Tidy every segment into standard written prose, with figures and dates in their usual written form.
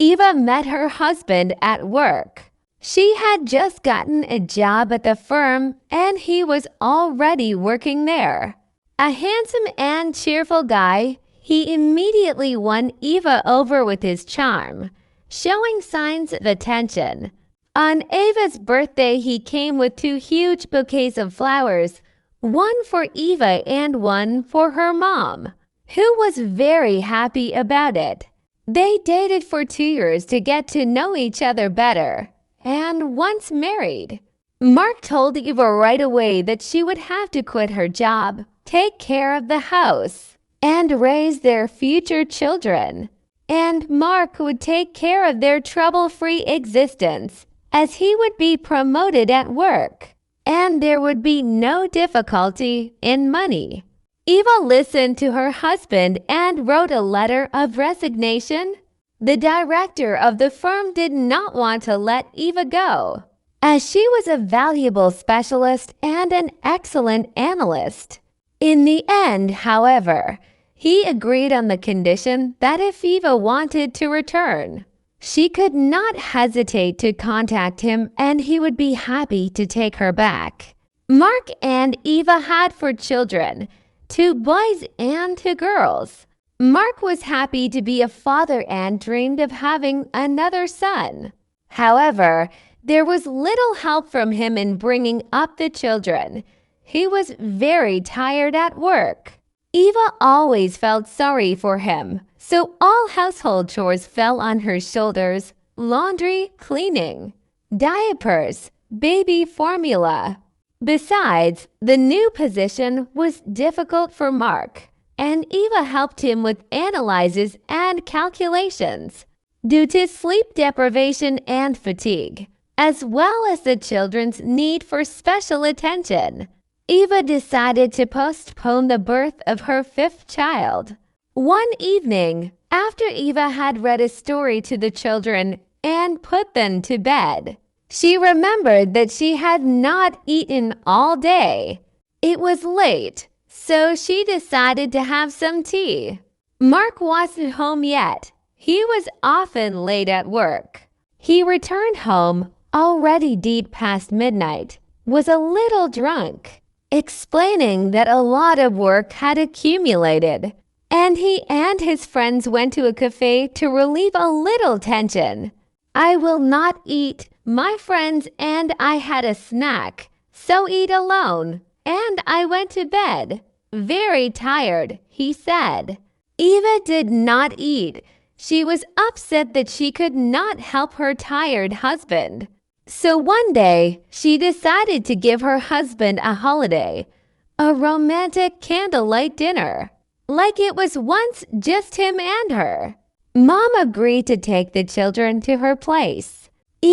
Eva met her husband at work. She had just gotten a job at the firm and he was already working there. A handsome and cheerful guy, he immediately won Eva over with his charm, showing signs of attention. On Eva's birthday, he came with 2 huge bouquets of flowers, one for Eva and one for her mom, who was very happy about it. They dated for 2 years to get to know each other better, and once married. Mark told Eva right away that she would have to quit her job, take care of the house, and raise their future children. And Mark would take care of their trouble-free existence, as he would be promoted at work, and there would be no difficulty in money. Eva listened to her husband and wrote a letter of resignation. The director of the firm did not want to let Eva go, as she was a valuable specialist and an excellent analyst. In the end, however, he agreed on the condition that if Eva wanted to return, she could not hesitate to contact him and he would be happy to take her back. Mark and Eva had 4 children, 2 boys and 2 girls. Mark was happy to be a father and dreamed of having another son. However, there was little help from him in bringing up the children. He was very tired at work. Eva always felt sorry for him, so all household chores fell on her shoulders: laundry, cleaning, diapers, baby formula. Besides, the new position was difficult for Mark, and Eva helped him with analyses and calculations. Due to sleep deprivation and fatigue, as well as the children's need for special attention, Eva decided to postpone the birth of her 5th child. One evening, after Eva had read a story to the children and put them to bed, she remembered that she had not eaten all day. It was late, so she decided to have some tea. Mark wasn't home yet. He was often late at work. He returned home already deep past midnight, was a little drunk, explaining that a lot of work had accumulated, and he and his friends went to a cafe to relieve a little tension. "I will not eat. My friends and I had a snack, so eat alone, and I went to bed. Very tired," he said. Eva did not eat. She was upset that she could not help her tired husband. So one day, she decided to give her husband a holiday, a romantic candlelight dinner, like it was once just him and her. Mom agreed to take the children to her place.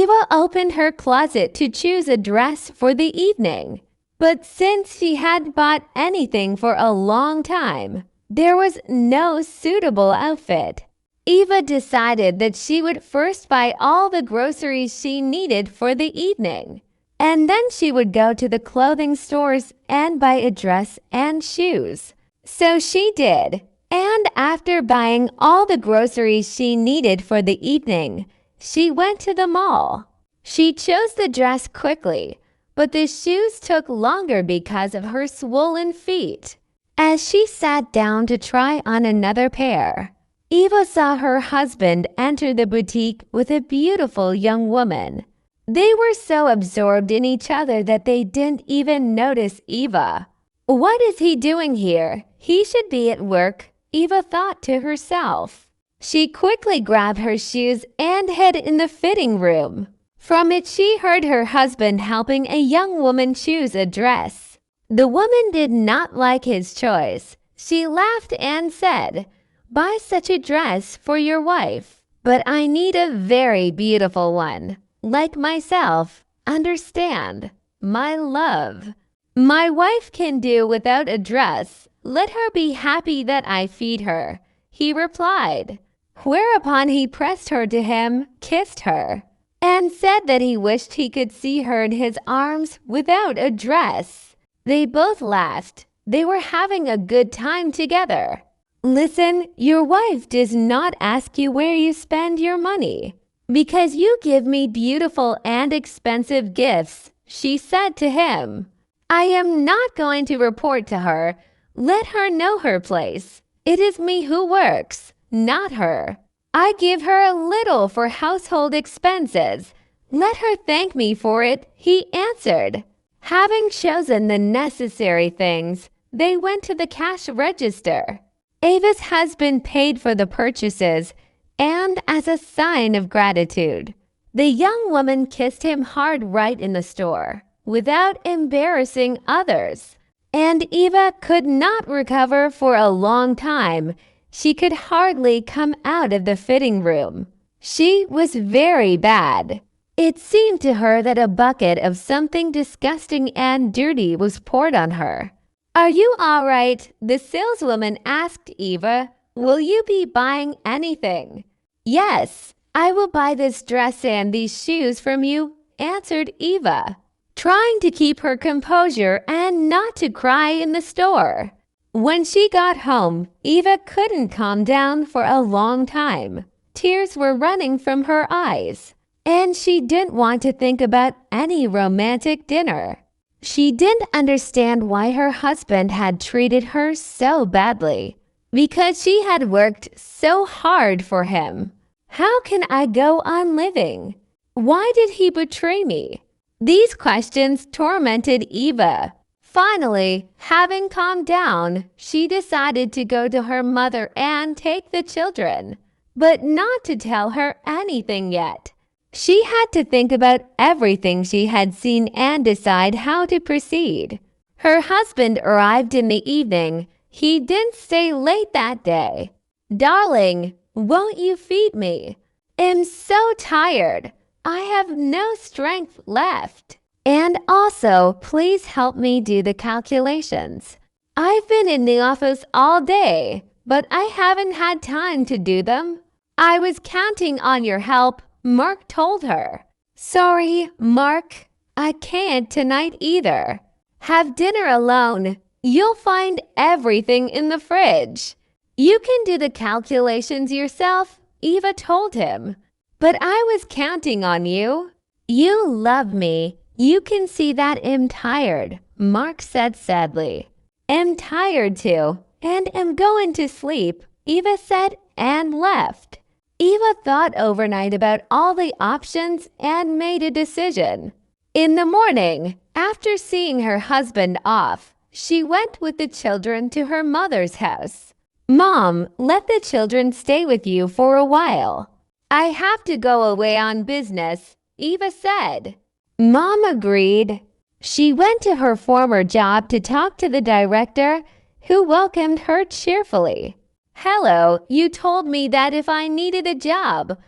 Eva opened her closet to choose a dress for the evening, but since she hadn't bought anything for a long time, there was no suitable outfit. Eva decided that she would first buy all the groceries she needed for the evening, and then she would go to the clothing stores and buy a dress and shoes. So she did, and after buying all the groceries she needed for the evening, she went to the mall. She chose the dress quickly, but the shoes took longer because of her swollen feet. As she sat down to try on another pair, Eva saw her husband enter the boutique with a beautiful young woman. They were so absorbed in each other that they didn't even notice Eva. "What is he doing here? He should be at work," Eva thought to herself. She quickly grabbed her shoes and hid in the fitting room. From it, she heard her husband helping a young woman choose a dress. The woman did not like his choice. She laughed and said, "Buy such a dress for your wife, but I need a very beautiful one, like myself. Understand, my love. My wife can do without a dress. Let her be happy that I feed her," he replied. Whereupon he pressed her to him, kissed her, and said that he wished he could see her in his arms without a dress. They both laughed. They were having a good time together. Listen, your wife does not ask you where you spend your money. Because you give me beautiful and expensive gifts, she said to him. I am not going to report to her. Let her know her place. It is me who works, not her. I give her a little for household expenses. Let her thank me for it, he answered. Having chosen the necessary things, they went to the cash register. Ava's husband paid for the purchases, and as a sign of gratitude, the young woman kissed him hard right in the store, without embarrassing others. And Eva could not recover for a long time. She could hardly come out of the fitting room. She was very bad. It seemed to her that a bucket of something disgusting and dirty was poured on her. Are you all right? The saleswoman asked Eva. Will you be buying anything? Yes, I will buy this dress and these shoes from you, answered Eva, trying to keep her composure and not to cry in the store. When she got home, Eva couldn't calm down for a long time. Tears were running from her eyes, and she didn't want to think about any romantic dinner. She didn't understand why her husband had treated her so badly, because she had worked so hard for him. How can I go on living? Why did he betray me? These questions tormented Eva. Finally, having calmed down, she decided to go to her mother and take the children, but not to tell her anything yet. She had to think about everything she had seen and decide how to proceed. Her husband arrived in the evening. He didn't stay late that day. Darling, won't you feed me? I'm so tired. I have no strength left. And also, please help me do the calculations. I've been in the office all day, but I haven't had time to do them. I was counting on your help, Mark told her. Sorry, Mark, I can't tonight either. Have dinner alone. You'll find everything in the fridge. You can do the calculations yourself, Eva told him. But I was counting on you. You love me. You can see that I'm tired, Mark said sadly. I'm tired too, and am going to sleep, Eva said and left. Eva thought overnight about all the options and made a decision. In the morning, after seeing her husband off, she went with the children to her mother's house. Mom, let the children stay with you for a while. I have to go away on business, Eva said. Mom agreed. She went to her former job to talk to the director, who welcomed her cheerfully. Hello, you told me that if I needed a job,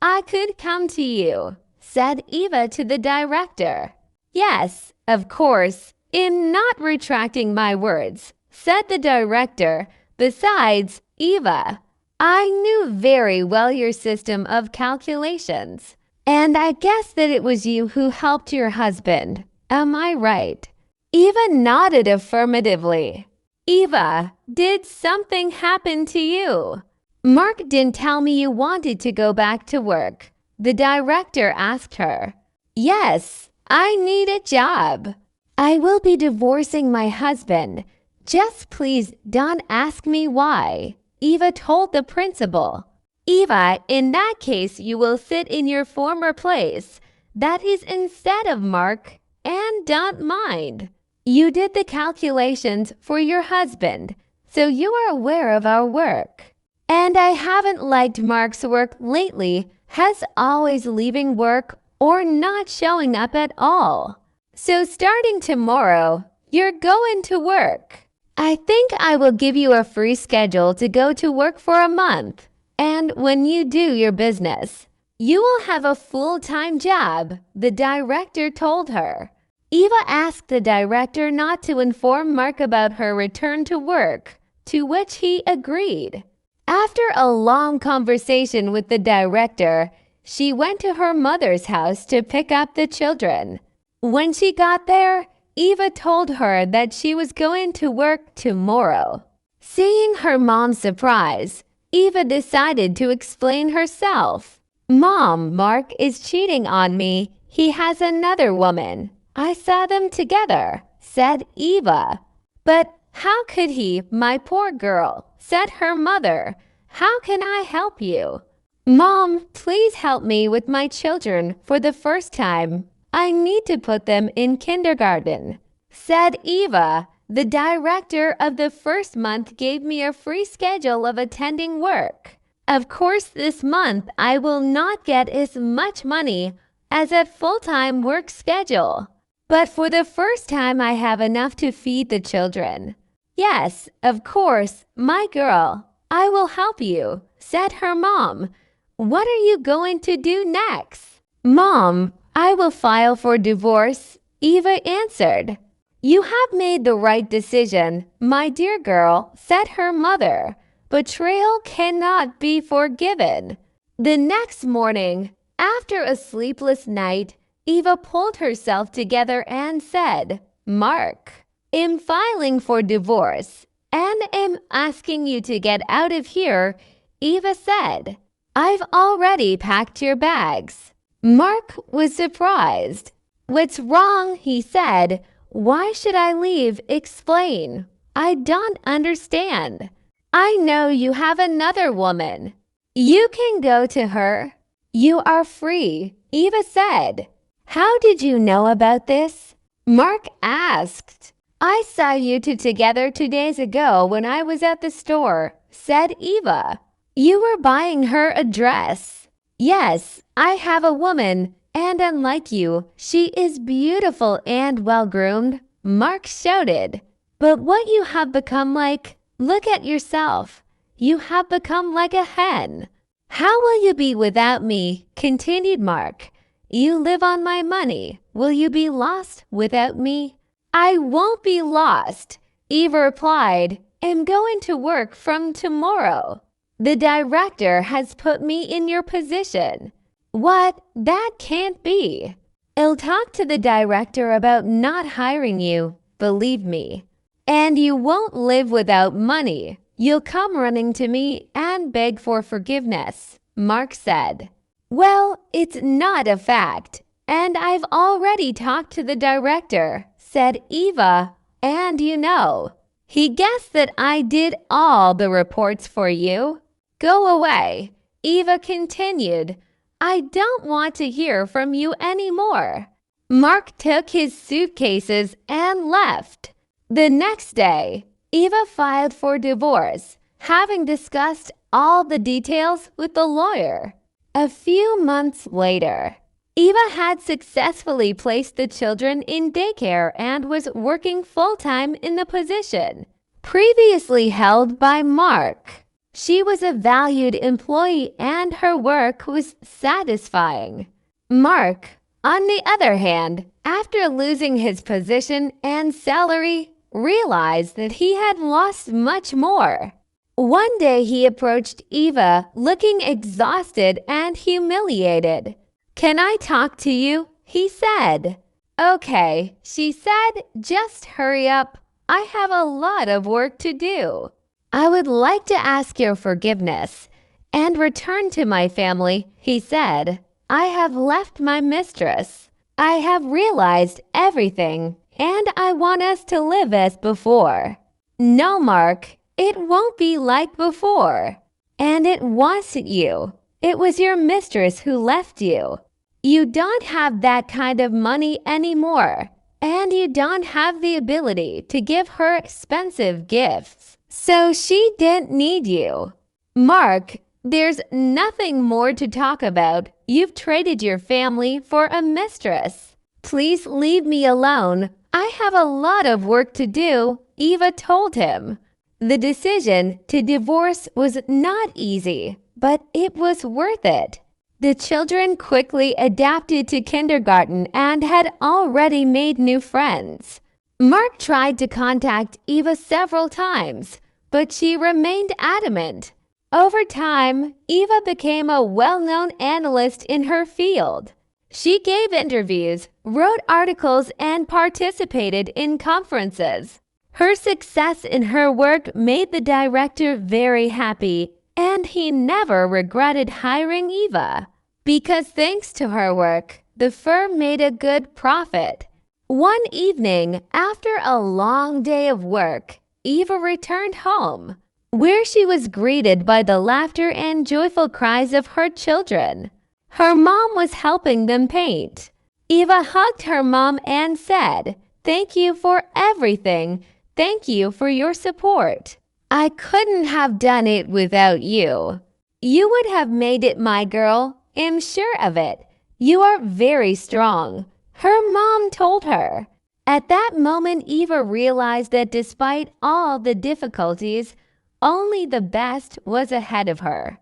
I could come to you, said Eva to the director. Yes, of course, I'm not retracting my words, said the director. Besides, Eva, I knew very well your system of calculations, and I guess that it was you who helped your husband. Am I right? Eva nodded affirmatively. Eva, did something happen to you? Mark didn't tell me you wanted to go back to work, the director asked her. Yes, I need a job. I will be divorcing my husband. Just please don't ask me why, Eva told the principal. Eva, in that case, you will sit in your former place. That is instead of Mark, and don't mind. You did the calculations for your husband, so you are aware of our work. And I haven't liked Mark's work lately, has always leaving work or not showing up at all. So starting tomorrow, you're going to work. I think I will give you a free schedule to go to work for a month. And when you do your business, you will have a full-time job, the director told her. Eva asked the director not to inform Mark about her return to work, to which he agreed. After a long conversation with the director, she went to her mother's house to pick up the children. When she got there, Eva told her that she was going to work tomorrow. Seeing her mom's surprise, Eva decided to explain herself. Mom, Mark is cheating on me. He has another woman. I saw them together, said Eva. But how could he, my poor girl, said her mother. How can I help you? Mom, please help me with my children for the first time. I need to put them in kindergarten, said Eva. The director of the first month gave me a free schedule of attending work. Of course, this month I will not get as much money as a full-time work schedule. But for the first time, I have enough to feed the children. Yes, of course, my girl, I will help you, said her mom. What are you going to do next? Mom, I will file for divorce, Eva answered. You have made the right decision, my dear girl, said her mother. Betrayal cannot be forgiven. The next morning, after a sleepless night, Eva pulled herself together and said, Mark, I'm filing for divorce and am asking you to get out of here, Eva said. I've already packed your bags. Mark was surprised. What's wrong, he said. Why should I leave? Explain. I don't understand. I know you have another woman. You can go to her. You are free, Eva said. How did you know about this? Mark asked. I saw you two together 2 days ago when I was at the store, said Eva. You were buying her a dress. Yes, I have a woman. And unlike you, she is beautiful and well-groomed, Mark shouted. But what you have become like, look at yourself. You have become like a hen. How will you be without me? Continued Mark. You live on my money. Will you be lost without me? I won't be lost, Eva replied. I'm going to work from tomorrow. The director has put me in your position. What? That can't be. I'll talk to the director about not hiring you, believe me. And you won't live without money. You'll come running to me and beg for forgiveness, Mark said. Well, it's not a fact. And I've already talked to the director, said Eva. And you know, he guessed that I did all the reports for you. Go away, Eva continued. I don't want to hear from you anymore. Mark took his suitcases and left. The next day, Eva filed for divorce, having discussed all the details with the lawyer. A few months later, Eva had successfully placed the children in daycare and was working full-time in the position previously held by Mark. She was a valued employee and her work was satisfying. Mark, on the other hand, after losing his position and salary, realized that he had lost much more. One day he approached Eva looking exhausted and humiliated. Can I talk to you? He said. Okay, she said, just hurry up. I have a lot of work to do. I would like to ask your forgiveness and return to my family, he said. I have left my mistress. I have realized everything, and I want us to live as before. No, Mark, it won't be like before. And it wasn't you. It was your mistress who left you. You don't have that kind of money anymore, and you don't have the ability to give her expensive gifts. So she didn't need you. Mark, there's nothing more to talk about. You've traded your family for a mistress. Please leave me alone. I have a lot of work to do, Eva told him. The decision to divorce was not easy, but it was worth it. The children quickly adapted to kindergarten and had already made new friends. Mark tried to contact Eva several times, but she remained adamant. Over time, Eva became a well-known analyst in her field. She gave interviews, wrote articles, and participated in conferences. Her success in her work made the director very happy, and he never regretted hiring Eva. Because thanks to her work, the firm made a good profit. One evening, after a long day of work, Eva returned home, where she was greeted by the laughter and joyful cries of her children. Her mom was helping them paint. Eva hugged her mom and said, "Thank you for everything. Thank you for your support. I couldn't have done it without you. You would have made it, my girl. I'm sure of it. You are very strong," her mom told her. At that moment, Eva realized that despite all the difficulties, only the best was ahead of her.